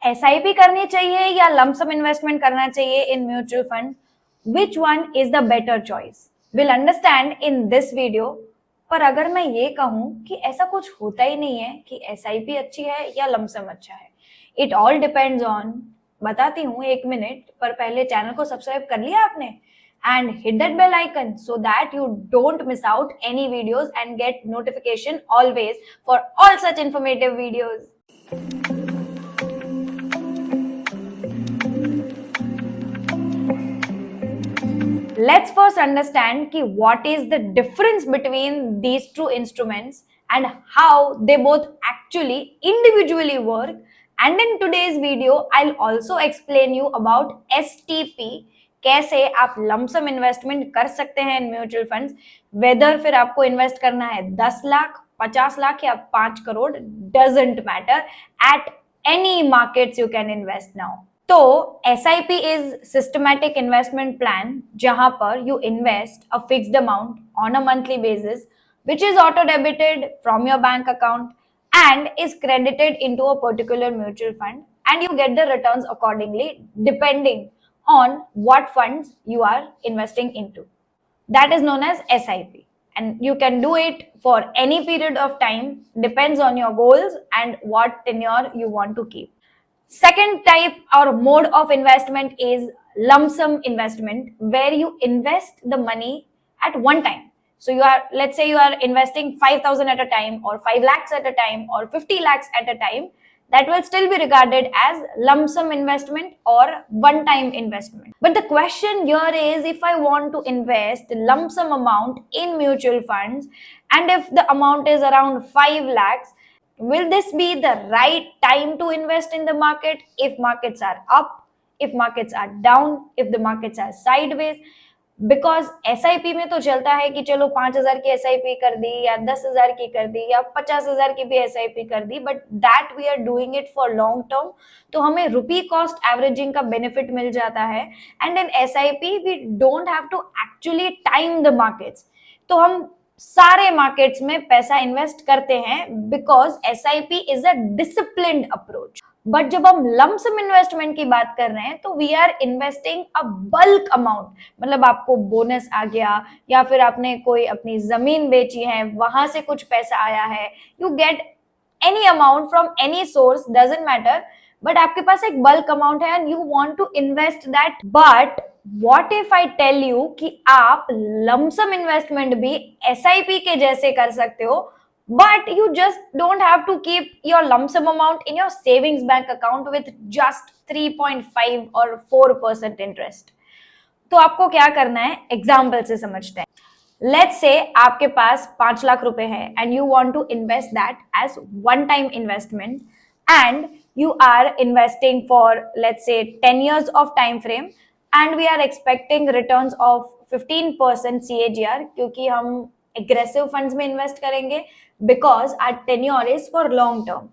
SIP करनी चाहिए या लमसम इन्वेस्टमेंट करना चाहिए in mutual fund? Which one is the better choice? Will understand in this video. पर अगर मैं ये कहूं कि ऐसा कुछ होता ही नहीं है कि एसआईपी अच्छी है या लमसम अच्छा है, इट ऑल डिपेंड्स ऑन। बताती हूँ, 1 मिनट, पर पहले चैनल को सब्सक्राइब कर लिया आपने? and hit that bell icon so that you don't miss out any videos and get notification always for all such informative videos. Let's first understand ki what is the difference between these two instruments and how they both actually individually work. And in today's video, I'll also explain you about STP, कैसे आप lump sum investment कर सकते हैं इन mutual funds, weather फिर आपको invest करना है 10 लाख, 50 लाख या 5 crore, doesn't matter, at any markets you can invest now. तो SIP is systematic investment plan, जहां पर you invest a fixed amount on a monthly basis which is auto debited from your bank account and is credited into a particular mutual fund, and you get the returns accordingly depending on what funds you are investing into. That is known as SIP, and you can do it for any period of time, depends on your goals and what tenure you want to keep. Second type or mode of investment is lump sum investment, where you invest the money at one time. So let's say you are investing 5,000 at a time, or 5 lakhs at a time, or 50 lakhs at a time. That will still be regarded as lump sum investment or one time investment. But the question here is, if I want to invest lump sum amount in mutual funds, and if the amount is around 5 lakhs, will this be the right time to invest in the market if markets are up, if markets are down, if the markets are sideways? Because SIP में तो चलता है कि चलो 5,000 की SIP कर दी, या 10,000 की कर दी, या 50,000 की भी SIP कर दी, but that we are doing it for long term, तो हमें रुपी कॉस्ट एवरेजिंग का बेनिफिट मिल जाता है। And in SIP we don't have to actually time the markets, तो हम सारे मार्केट्स में पैसा इन्वेस्ट करते हैं because SIP is a disciplined approach. But जब हम लमसम इन्वेस्टमेंट की बात कर रहे हैं तो we are investing a bulk amount, मतलब आपको बोनस आ गया, या फिर आपने कोई अपनी जमीन बेची है, वहां से कुछ पैसा आया है, you get any amount from any source, doesn't matter, but आपके पास एक बल्क अमाउंट है and you want to invest that. But what if I tell you कि आप लमसम इन्वेस्टमेंट भी SIP के जैसे कर सकते हो, but you just don't have to keep your lump sum amount in your savings bank account with just 3.5 or 4% interest. तो आपको क्या करना है, एग्जाम्पल से समझते हैं। लेट्स से आपके पास 5 लाख रुपए है and you want to invest that as one time investment, and you are investing for let's say 10 years of time frame, and we are expecting returns of 15% CAGR, क्योंकि हम aggressive funds में invest करेंगे because our tenure is for long term.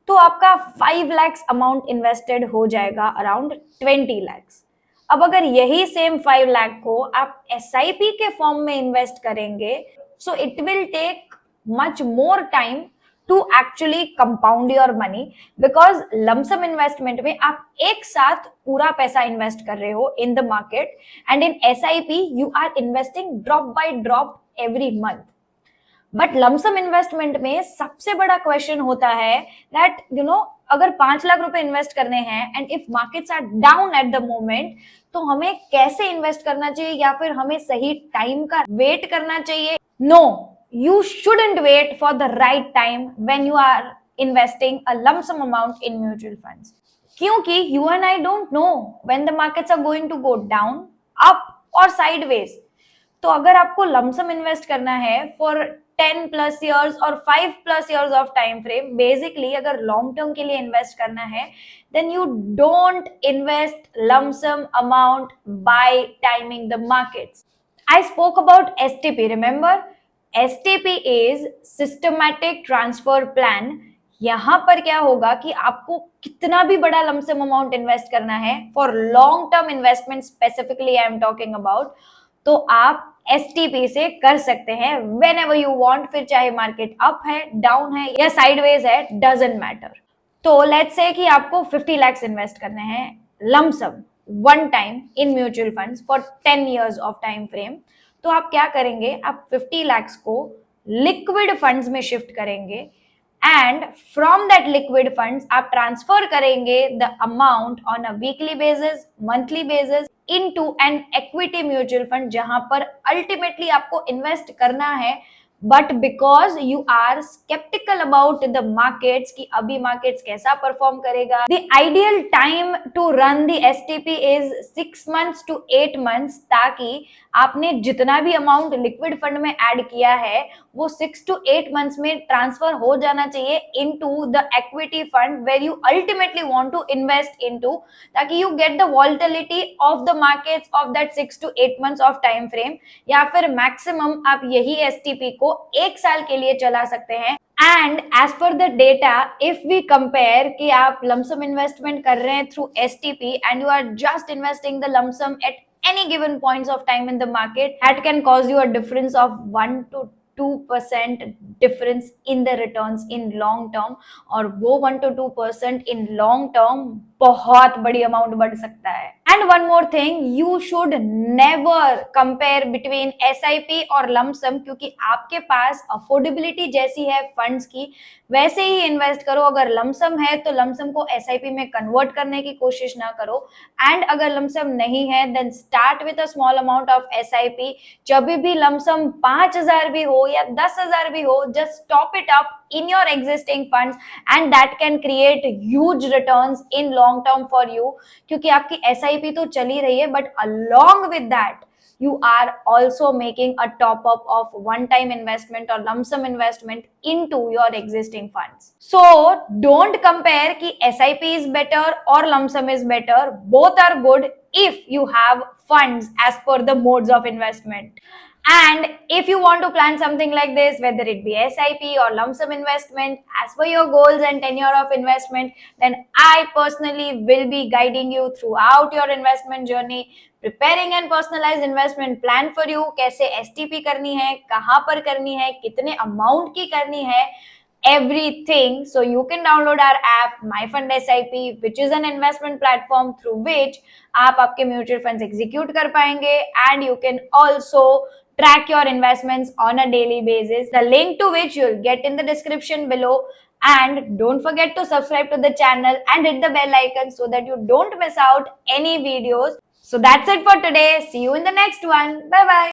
तो आपका 5 lakhs amount invested हो जाएगा around 20 lakhs। अब अगर यही सेम 5 लाख को आप SIP के फॉर्म में इन्वेस्ट करेंगे, so it will take much more time to actually compound your money, because lump sum investment में आप एक साथ पूरा पैसा इन्वेस्ट कर रहे हो in the market, and in SIP you are investing drop by drop every month. But lump sum investment में सबसे बड़ा क्वेश्चन होता है दैट अगर 5 लाख रुपए इन्वेस्ट करने हैं and if markets are down at the moment, तो हमें कैसे इन्वेस्ट करना चाहिए, या फिर हमें सही टाइम का वेट करना चाहिए? No, you shouldn't wait for the right time when you are investing a lump sum amount in mutual funds, क्योंकि you and I don't know when the markets are going to go down, up or sideways। तो अगर आपको lump sum invest करना है for 10 plus years और 5 plus years of time frame, basically अगर long term के लिए इन्वेस्ट करना है, then you don't invest lump sum amount by timing the markets. I spoke about STP, remember? STP is systematic transfer plan। यहां पर क्या होगा कि आपको कितना भी बड़ा लमसम अमाउंट इन्वेस्ट करना है for long term investment, specifically I am talking about, तो आप STP से कर सकते हैं व्हेनेवर यू वांट, फिर चाहे मार्केट अप है, डाउन है या साइडवेज है, डजंट मैटर। तो लेट्स से कि आपको 50 lakhs इन्वेस्ट करने हैं lump sum one time in mutual funds for 10 years of time frame. तो आप क्या करेंगे, आप 50 lakhs को लिक्विड फंड्स में शिफ्ट करेंगे and from that liquid funds आप ट्रांसफर करेंगे the amount on a weekly basis, monthly basis into an equity mutual fund, जहां पर अल्टीमेटली आपको इन्वेस्ट करना है। But because you are sceptical about the markets कि अभी मार्केट्स कैसा परफॉर्म करेगा, the ideal time to run the STP is 6 months to 8 months, ताकि आपने जितना भी अमाउंट लिक्विड फंड में ऐड किया है वो 6 to 8 months में ट्रांसफर हो जाना चाहिए into the equity fund where you ultimately want to invest into, ताकि you get the volatility of the markets of that 6 to 8 months of time frame. या फिर मैक्सिमम आप यही एसटीपी को 1 साल के लिए चला सकते हैं। And as per the data, if we compare कि आप लमसम इन्वेस्टमेंट कर रहे हैं through STP and you are just investing the lump sum at any given points of time in the market, that can cause you a difference of 1 to 2% difference in the returns in long term, और वो 1 to 2% in long term बहुत बड़ी amount बढ़ सकता है। And one more thing, you should never compare between SIP और lump sum, क्योंकि आपके पास अफोर्डेबिलिटी जैसी है फंड्स की वैसे ही इन्वेस्ट करो। अगर लमसम है तो लमसम को एसआईपी में कन्वर्ट करने की कोशिश ना करो, एंड अगर लमसम नहीं है then start with a small amount of SIP. जब भी लमसम 5,000 भी हो या 10,000 भी हो, just top it up in your existing funds and that can create huge returns in long term for you, क्योंकि आपकी SIP तो चली रही है but along with that you are also making a top up of one time investment or lump sum investment into your existing funds. So don't compare कि SIP is better or lump sum is better, both are good if you have funds as per the modes of investment. And if you want to plan something like this, whether it be SIP or lump sum investment, as per your goals and tenure of investment, then I personally will be guiding you throughout your investment journey, preparing and personalized investment plan for you, कैसे STP करनी है, कहाँ पर करनी है, कितने amount की करनी है, everything. So you can download our app MyFund SIP, which is an investment platform through which आप आपके mutual funds execute कर पाएंगे, and you can also track your investments on a daily basis, the link to which you'll get in the description below. And don't forget to subscribe to the channel and hit the bell icon so that you don't miss out any videos. So that's it for today. See you in the next one. Bye bye.